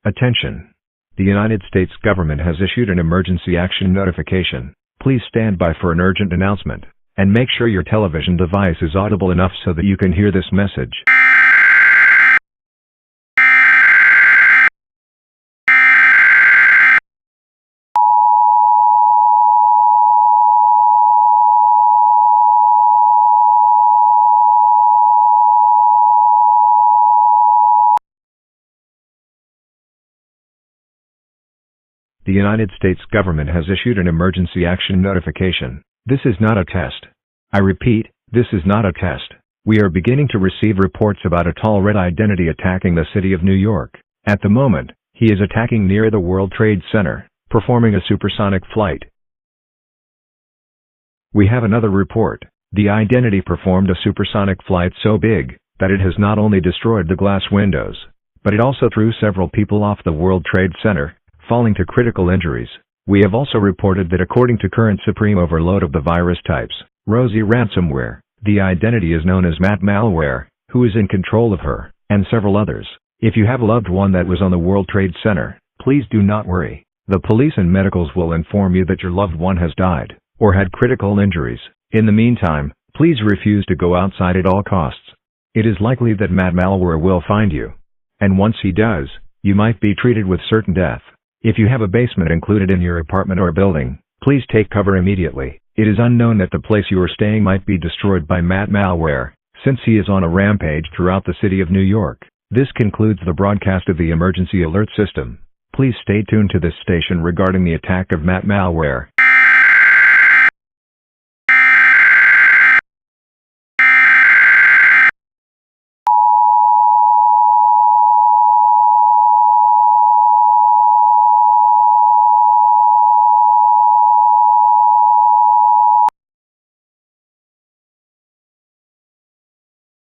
Attention! The United States government has issued an emergency action notification. Please stand by for an urgent announcement, and make sure your television device is audible enough so that you can hear this message. The United States government has issued an emergency action notification. This is not a test. I repeat, this is not a test. We are beginning to receive reports about a tall red identity attacking the city of New York. At the moment, he is attacking near the World Trade Center, performing a supersonic flight. We have another report. The identity performed a supersonic flight so big that it has not only destroyed the glass windows, but it also threw several people off the World Trade Center, falling to critical injuries. We have also reported that according to current supreme overload of the virus types, Rosie ransomware, the identity is known as Matt malware, who is in control of her, and several others. If you have a loved one that was on the World Trade Center, please do not worry. The police and medicals will inform you that your loved one has died, or had critical injuries. In the meantime, please refuse to go outside at all costs. It is likely that Matt malware will find you. And once he does, you might be treated with certain death. If you have a basement included in your apartment or building, please take cover immediately. It is unknown that the place you are staying might be destroyed by Matt malware, since he is on a rampage throughout the city of New York. This concludes the broadcast of the emergency alert system. Please stay tuned to this station regarding the attack of Matt malware.